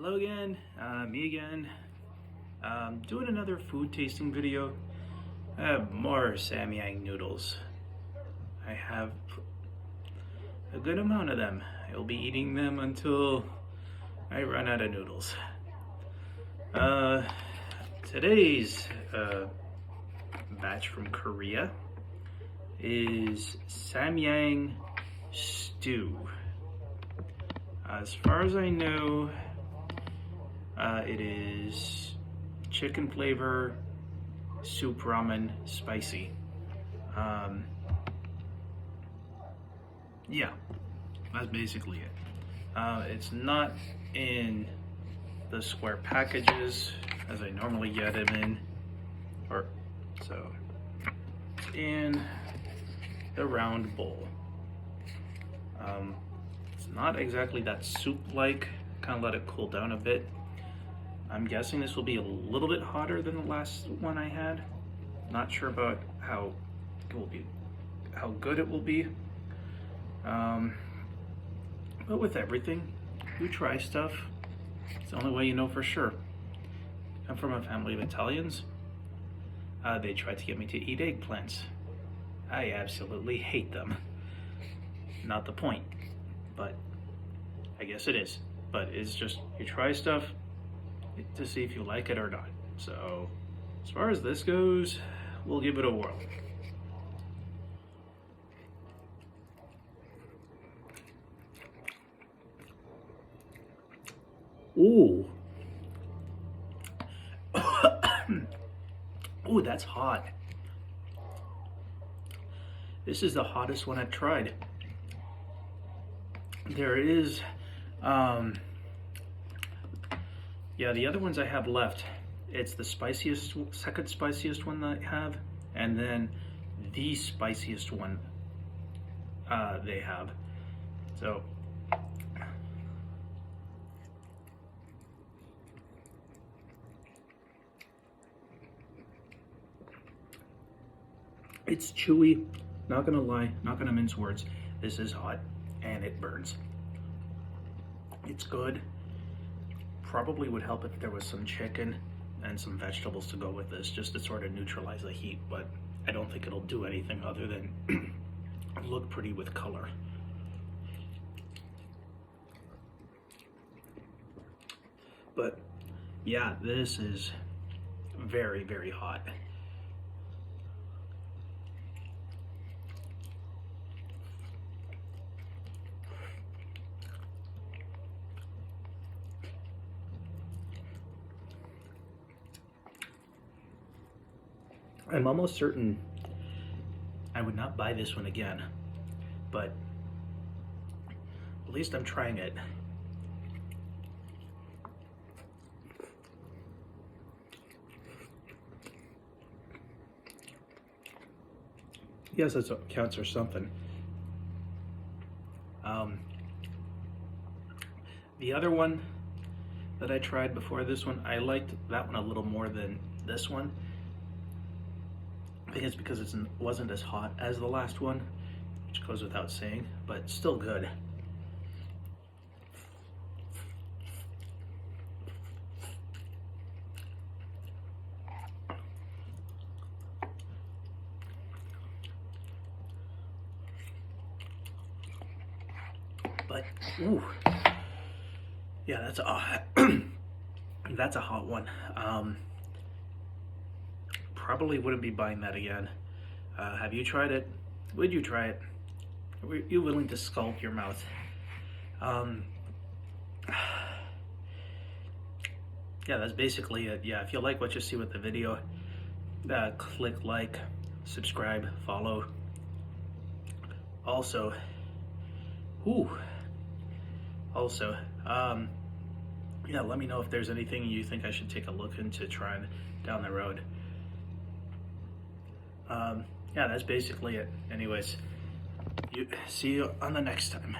Hello again, me again. Doing another food tasting video. I have more Samyang noodles. I have a good amount of them. I'll be eating them until I run out of noodles. Today's batch from Korea is Samyang stew. As far as I know, it is chicken flavor, soup ramen, spicy. Yeah, that's basically it. It's not in the square packages as I normally get them in, so it's in the round bowl. It's not exactly that soup-like. Kind of let it cool down a bit. I'm guessing this will be a little bit hotter than the last one I had. Not sure about how good it will be. But with everything, you try stuff. It's the only way you know for sure. I'm from a family of Italians. They tried to get me to eat eggplants. I absolutely hate them. Not the point, but I guess it is. But it's just, you try stuff to see if you like it or not. So, as far as this goes, we'll give it a whirl. Ooh. Ooh, that's hot. This is the hottest one I've tried. There is, yeah, the other ones I have left, it's the spiciest, second spiciest one that I have, and then the spiciest one they have. So, it's chewy, not gonna lie, not gonna mince words. This is hot and it burns. It's good. Probably would help if there was some chicken and some vegetables to go with this, just to sort of neutralize the heat, but I don't think it'll do anything other than look pretty with color. But yeah, this is very, very hot. I'm almost certain I would not buy this one again, but at least I'm trying it. Yes, that counts for something. The other one that I tried before this one, I liked that one a little more than this one. I think it's because it wasn't as hot as the last one, which goes without saying, but still good. But, ooh, yeah, that's a, that's a hot one. Probably wouldn't be buying that again. Have you tried it? Would you try it? Were you willing to sculpt your mouth? Yeah, that's basically it. Yeah, if you like what you see with the video, click like, subscribe, follow. Also, yeah, let me know if there's anything you think I should take a look into trying down the road. Yeah, that's basically it. Anyways, see you on the next time.